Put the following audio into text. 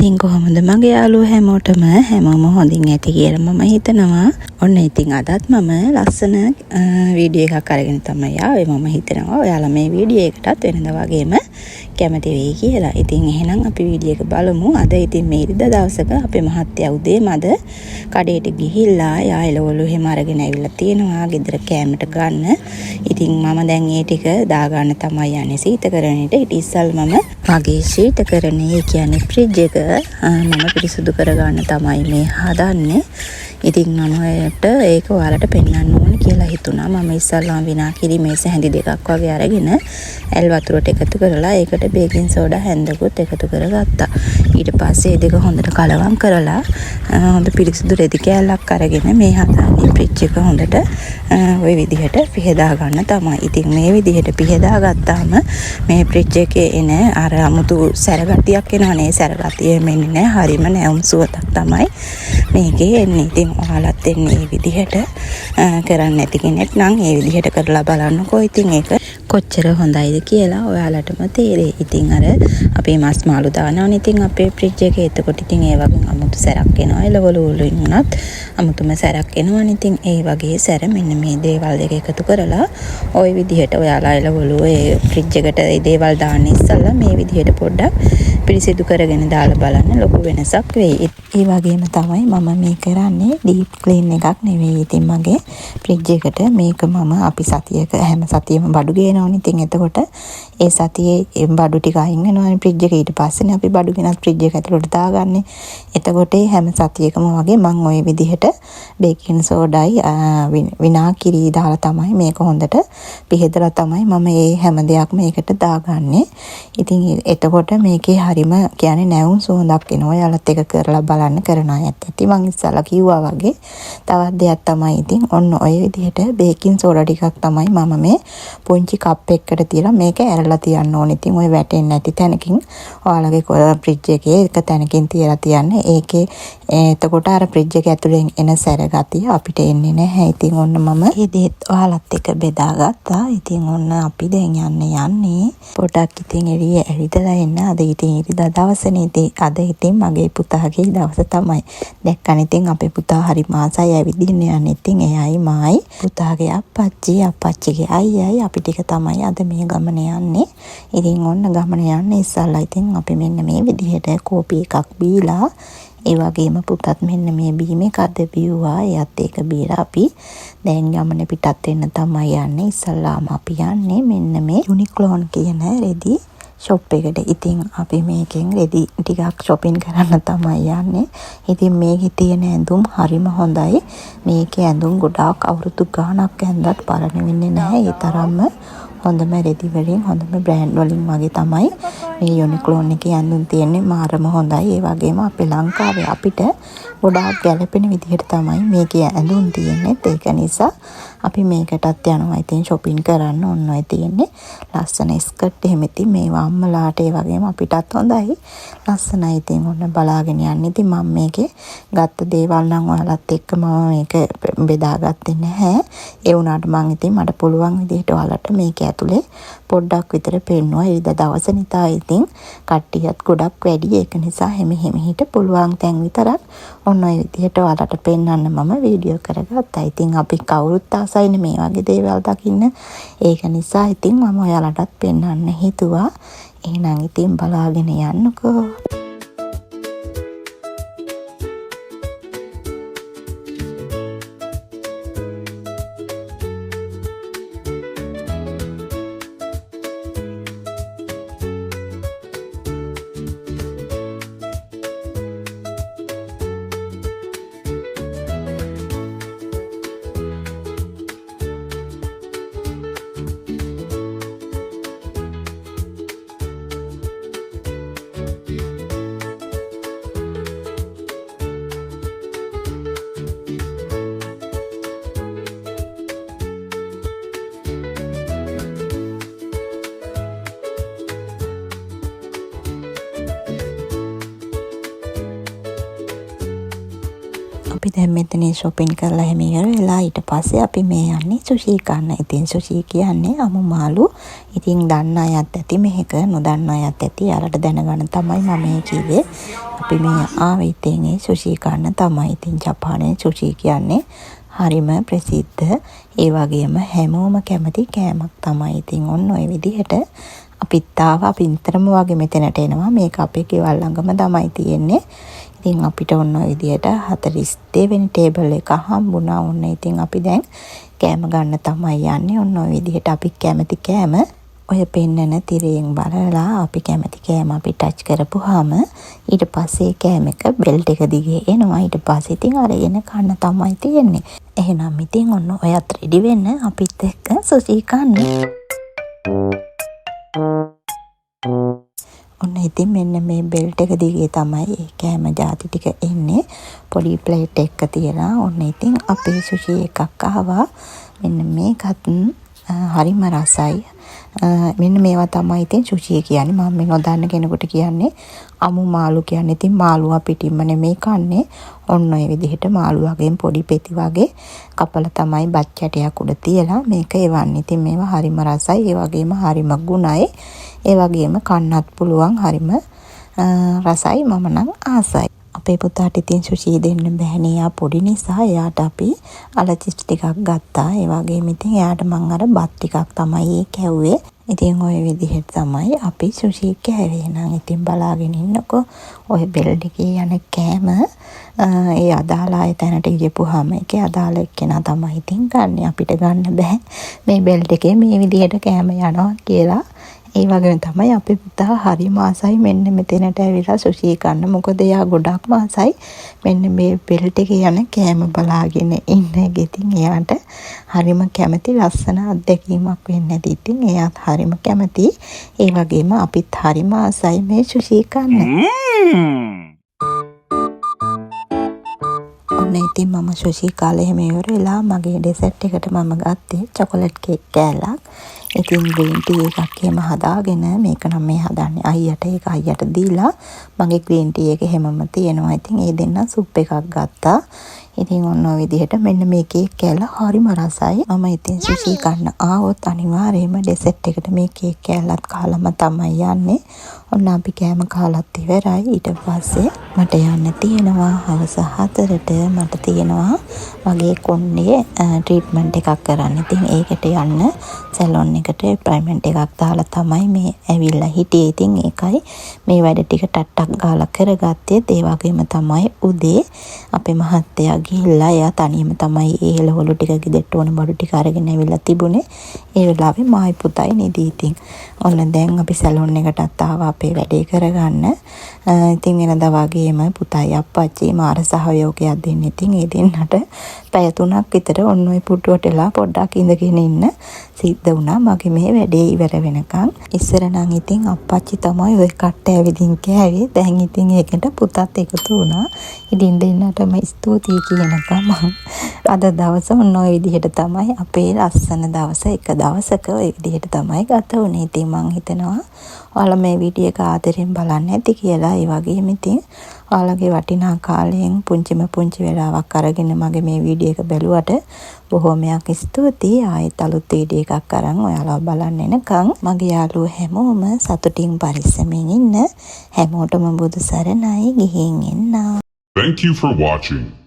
ඉතින් කොහොමද මගේ යාළුවෝ හැමෝම හොඳින් ඇති කියලා මම හිතනවා. ඔන්න ඉතින් අදත් මම ලස්සන වීඩියෝ එකක් අරගෙන තමයි ආවේ. මම හිතනවා ඔයාලා මේ වීඩියෝ එකටත් වෙනදා වගේම කැමති වෙයි කියලා. ඉතින් එහෙනම් අපි වීඩියෝ එක බලමු. අද ඉතින් මේ ඉරිදා දවසක අපේ මහත්තයා උදේම අද කඩේට ගිහිල්ලා යාළුවෝ එහෙම අරගෙන ඇවිල්ලා තියෙනවා ගෙදර කෑමට ගන්න. ඉතින් මම දැන් ඒ ටික දාගන්න තමයි යන්නේ සීතකරණයට. ඊට ඉස්සෙල්ලා මම මගේ සීතකරණේ කියන්නේ ෆ්‍රිජ් එක මම පිරිසුදු කරගන්න තමයි මේ හදන්නේ. ඉතින් මම ඒක ඔයාලට පෙන්වන්න ඕනේ කියලා හිතුණා. මම ඉස්සල්ලාම විනාඩි මේස හැඳි දෙකක් වගේ අරගෙන ඇල් වතුරට එකතු කරලා ඒකට බේකින් සෝඩා හැන්දකුත් එකතු කරගත්තා. ඊට පස්සේ ඒ දෙක හොඳට කලවම් කරලා හොඳ පිරිසිදු රෙදි කෑල්ලක් අරගෙන මේ හදන්නේ ෆ්‍රිජ් එක හොඳට ওই විදිහට පිහදා ගන්න තමයි. ඉතින් මේ විදිහට පිහදා ගත්තාම මේ ෆ්‍රිජ් එකේ එන අර 아무තු සැරගතියක් එනවනේ. සැරගතිය මෙන්නේ නැහැ. හරිම නැවුම් සුවතක් තමයි මේකේ එන්නේ. ඉතින් ඔයාලත් එන්නේ මේ විදිහට කරන්න නැති කෙනෙක් නම් මේ විදිහට කරලා බලන්නකෝ. ඉතින් ඒක කොච්චර හොඳයිද කියලා ඔයාලටම තේරෙයි. ඉතින් අර අපේ මස් මාළු දානවනේ ඉතින් අපේ ෆ්‍රිජ් එකේ. එතකොට ඉතින් ඒ වගේ 아무තු සැරක් එනවා. එළවලු වලින් උනත් 아무තුම සැරක් එනවනේ. ඉතින් ඒ වගේ සැර මෙන්න මේ දේවල් දෙක එකතු කරලා ওই විදිහට ඔයාලා එළවලු ඒ ෆ්‍රිජ් එකට ඒ දේවල් දාන්න ඉස්සෙල්ලා මේ විදිහට පොඩ්ඩක් පිරිසිදු කරගෙන දාලා බලන්න ලොකු වෙනසක් වෙයි. ඒ වගේම තමයි මම මේ කරන්නේ ඩීප් ක්ලීන් එකක් නෙවෙයි. ඉතින් මගේ ෆ්‍රිජ් එකට මේක මම අපි සතියක හැම සතියෙම බඩු ගේනවනේ. ඉතින් එතකොට ඒ සතියේ බඩු ටික අයින් වෙනවනේ ෆ්‍රිජ් එකේ. ඊට පස්සේනේ අපි බඩු ගෙනත් ෆ්‍රිජ් එක ඇතුළට දාගන්නේ. එතකොට හැම සතියකම වගේ මම ওই විදිහට බේකින් සෝඩායි විනාකිරි දාලා තමයි මේක හොඳට පිහදලා තමයි මම මේ හැම දෙයක්ම ඒකට දාගන්නේ. ඉතින් එතකොට මේකේ හරිම කියන්නේ නැවුම් සුවඳක් එනවා. ඔයාලත් එක කරලා බලන්න කරන අයත් ඇති. මං ඉස්සලා කිව්වා වගේ තවත් දෙයක් තමයි ඉතින් ඔන්න ඔය විදිහට බේකින් සෝඩා ටිකක් තමයි මම මේ පුංචි කප් එකකට තියලා මේක ඇරලා තියන්න ඕනේ. ඉතින් ඔය වැටෙන්නේ නැති තැනකින් ඔයාලගේ ෆ්‍රිජ් එකේ එක තැනකින් තියලා තියන්න. ඒකේ එතකොට අර ෆ්‍රිජ් එක ඇතුලෙන් එන සැර ගතිය අපිට එන්නේ නැහැ. ඉතින් ඔන්න මම මේ දේත් ඔයාලත් එක්ක බෙදාගත්තා. ඉතින් ඔන්න අපි දැන් යන්නේ පොඩක් ඉතින් එළිය ඇවිදලා එන්න. අද ඉතින් ඉරිදා දවසනේ. ඉතින් අද ඉතින් මගේ පුතාගේ දවස තමයි. දැක්කනේ ඉතින් අපේ පුතා හරි මාසයි ඇවිදින්න යන්නේ. ඉතින් එයයි මායි පුතාගේ අප්පච්චිගේ අයියයි අපි ටික තමයි අද මේ ගමන යන්නේ. ඉතින් ඔන්න ගමන යන්නේ ඉස්සල්ලා ඉතින් අපි මෙන්න මේ විදිහට කෝපි එකක් බීලා ඒ වගේම පුතත් මෙන්න මේ බීම එකක්ද බිව්වා. එයත් ඒක බීලා අපි දැන් ගමන පිටත් වෙන්න තමයි යන්නේ. ඉස්සල්ලාම අපි යන්නේ මෙන්න මේ යුනික්ලෝන් කියන රෙදි ෂොප් එකට. ඉතින් අපි මේකෙන් රෙදි ටිකක් shopping කරන්න තමයි යන්නේ. ඉතින් මේකේ තියෙන ඇඳුම් හරිම හොඳයි. මේකේ ඇඳුම් ගොඩාක් අවුරුදු ගාණක් ඇඳලා පරණ වෙන්නේ නැහැ. ඒ තරම්ම හොඳම රෙදි වලින් හොඳම බ්‍රෑන්ඩ් වලින් වගේ තමයි මේ යුනික්ලෝන් එකේ ඇඳුම් තියෙන්නේ. මාරම හොඳයි. ඒ වගේම අපේ ලංකාවේ අපිට ගොඩාක් ගැළපෙන විදිහට තමයි මේකේ ඇඳුම් තියෙන්නේ. ඒක නිසා අපි මේකටත් යනවා. ඉතින් shopping කරන්න ඔන්න ඔය තියෙන්නේ ලස්සන ස්කර්ට් එහෙම. ඉතින් මේවා අම්මලාට ඒ වගේම අපිටත් හොඳයි. ලස්සනයි. ඉතින් ඔන්න බලාගෙන යන්න. ඉතින් මම මේකේ ගත්ත දේවල් නම් ඔයාලත් එක්ක මම මේක බෙදාගත්තේ නැහැ. ඒ වුණාට මම ඉතින් මට පුළුවන් විදිහට ඔයාලට මේක ඇතුලේ පොඩ්ඩක් විතර පෙන්නුවා. ඉරිදා දවස නිසා ඉතින් කට්ටියත් ගොඩක් වැඩි. ඒක නිසා හැම හිට පුළුවන් තැන් විතරක් ඔන්න ඔය විදිහට ඔයාලට පෙන්වන්න මම වීඩියෝ කරගත්තා. ඉතින් අපි කවුරුත් ආසයිනේ මේ වගේ දේවල් දකින්න. ඒක නිසා ඉතින් මම ඔයාලටත් පෙන්වන්න හිතුවා. එහෙනම් ඉතින් බලාගෙන යන්නකෝ. අපි දැන් මෙතන shopping කරලා එහෙම ඉවරලා ඊට පස්සේ අපි මේ යන්නේ සුෂි කන්න. ඉතින් සුෂි කියන්නේ අමු මාළු. ඉතින් දන්න අයත් ඇති මේක, නොදන්න අයත් ඇති. යාලට දැනගන්න තමයි මම මේ කිව්වේ. අපි මේ ආවේ ඉතින් ඒ සුෂි කන්න තමයි. ඉතින් ජපානයේ සුෂි කියන්නේ හරිම ප්‍රසිද්ධ. ඒ වගේම හැමෝම කැමති කෑමක් තමයි. ඉතින් ඔන්න ඔය විදිහට අපිත් ආවා. අපි නිතරම වගේ මෙතනට එනවා. මේක අපේ ගෙවල් ළඟම තමයි තියෙන්නේ. ඉතින් අපිට ඔන්න ඔය විදිහට 42 වෙනි ටේබල් එක හම්බුණා. ඔන්න ඉතින් අපි දැන් කෑම ගන්න තමයි යන්නේ. ඔන්න ඔය විදිහට අපි කැමති කෑම ඔය පෙන්නන තිරයෙන් බලලා අපි කැමති කෑම අපි ටච් කරපුවාම ඊට පස්සේ කෑම එක බෙල්ට් එක දිගේ එනවා. ඊට පස්සේ ඉතින් අරගෙන කන්න තමයි තියෙන්නේ. එහෙනම් ඉතින් ඔන්න ඔයත් රෙඩි වෙන්න අපිත් එක්ක සුෂි කන්න. ඔන්න ඉතින් මෙන්න මේ බෙල්ට් එක දිගේ තමයි ඒ කෑම ಜಾති ටික එන්නේ. පොඩි ප්ලේට් එකක තියලා ඔන්න ඉතින් අපේ සුෂි එකක් ආවා. මෙන්න මේකත් හරිම රසයි. මෙන්න මේවා තමයි ඉතින් සුෂි කියන්නේ. මම මේ නොදන්න කෙනෙකුට කියන්නේ අමු මාළු කියන්නේ. ඉතින් මාළුවා පිටින්ම නෙමෙයි කන්නේ. ඔන්න ඔය විදිහට මාළු වගේම පොඩි පෙති වගේ කපලා තමයි බත් කැටයක් උඩ තියලා මේක එවන්නේ. ඉතින් මේවා හරිම රසයි. ඒ වගේම හරිම ගුණයි. ඒ වගේම කන්නත් පුළුවන් හරිම රසයි. මම නම් ආසයි. අපේ පුතාට ඉතින් සුෂි දෙන්න බෑනේ. යා පොඩි නිසා එයාට අපි අල චිප්ස් ටිකක් ගත්තා. ඒ වගේම ඉතින් එයාට මං අර බත් ටිකක් තමයි කැව්වේ. ඉතින් ওই විදිහට තමයි අපි සුෂි කෑවේ. නම් ඉතින් බලාගෙන ඉන්නකෝ ඔය බෙල්ට් එකේ යන කෑම ඒ අදාළ ආයතනට ගියපුවාම ඒකේ අදාළ එක්කෙනා තමයි ඉතින් ගන්න. අපිට ගන්න බෑ මේ බෙල්ට් එකේ මේ විදිහට කෑම යනවා කියලා. ඒ වගේම තමයි අපේ පුතා හරිම ආසයි මෙන්න මෙතනට ඇවිල්ලා සුෂි කන්න. මොකද එයා ගොඩක්ම ආසයි මෙන්න මේ බෙල්ට් එකේ යන කෑම බලාගෙන ඉන්න එක. ඉතින් එයාට හරිම කැමති ලස්සන අත්දැකීමක් වෙන්න ඇති. ඉතින් එයාත් හරිම කැමති. ඒ වගේම අපිත් හරිම ආසයි මේ සුෂි කන්න. ඔන්න ඉතින් මම සුෂි කාලේ එහෙම ඉවරලා මගේ ඩෙසර්ට් එකට මම ගත්තේ චොකලට් කේක් කෑල්ලක්. ඉතින් ග්‍රීන් ටී එකක් එහෙම හදාගෙන මේක නම් මේ හදන්නේ අයියට. ඒක අයියට දීලා මගේ ග්‍රීන් ටී එක හැමම තියෙනවා. ඉතින් ඒ දෙන්න සුප් එකක් ගත්තා. ඉතින් ඔන්න ඔය විදිහට මෙන්න මේ කේක් කෑල්ල හරිම රසයි. මම ඉතින් සුෂි කන්න ආවොත් අනිවාර්යයෙන්ම ඩෙසර්ට් එකට මේ කේක් කෑල්ලත් කාලම තමයි යන්නේ. ඔන්න අපි කෑම කාලත් ඉවරයි. ඊට පස්සේ මට යන්න තියෙනවා හවස 4ට මට තියෙනවා වගේ කොණ්ඩේ ට්‍රීට්මන්ට් එකක් කරන්න. ඉතින් ඒකට යන්න සැලොන් එකට අපොයින්ට්මන්ට් එකක් දාලා තමයි මේ ඇවිල්ලා හිටියේ. ඉතින් ඒකයි මේ වැඩ ටික ටට්ටක් ගාලා කරගත්තේ. ඒ වගේම තමයි උදේ අපේ මහත්තයා ගිහිල්ලා එයා තනියම තමයි ඒ හෙළවලු ටික ගෙදරට ඕන බඩු ටික අරගෙන ඇවිල්ලා තිබුණේ. ඒ වෙලාවේ මායි පුතයි නිදි. ඉතින් ඔන්න දැන් අපි සැලොන් එකටත් ආවා අපේ වැඩේ කරගන්න. ඉතින් වෙනදා වගේම පුතයි අප්පච්චි මාර සහයෝගයක් දෙන්න. ඉතින් ඒ දෙන්නට පැය 3ක් විතර ඔන්න ඔය පුටුවටලා පොඩ්ඩක් ඉඳගෙන ඉන්න සිද්ධ වුණා මගේ මේ වැඩේ ඉවර වෙනකන්. ඉස්සර නම් ඉතින් අප්පච්චි තමයි ඔය කට්ට ඇවිදින් කෑවේ. දැන් ඉතින් ඒකට පුතත් එකතු වුණා. ඉතින් දෙන්නටම ස්තුතියි කියනකම අද දවස ඔන්න ඔය විදිහට තමයි අපේ ලස්සන දවස එක දවසක ඔය විදිහට තමයි ගත වුනේ. ඉතින් මං හිතනවා ඔයාලා මේ වීඩියෝ එක ආදරෙන් බලන්න ඇති කියලා. ඒ වගේම ඉතින් ඔයාලගේ වටිනා කාලයෙන් පුංචි වෙලාවක් අරගෙන මගේ මේ වීඩියෝ එක බැලුවට බොහොමයක් ස්තුතියි. ආයෙත් අලුත් වීඩියෝ එකක් අරන් ඔයාලා බලන්න එනකන් මගේ යාළුවෝ හැමෝම සතුටින් පරිස්සමින් ඉන්න. හැමෝටම බුදු සරණයි. ගිහින් එන්න. Thank you for watching.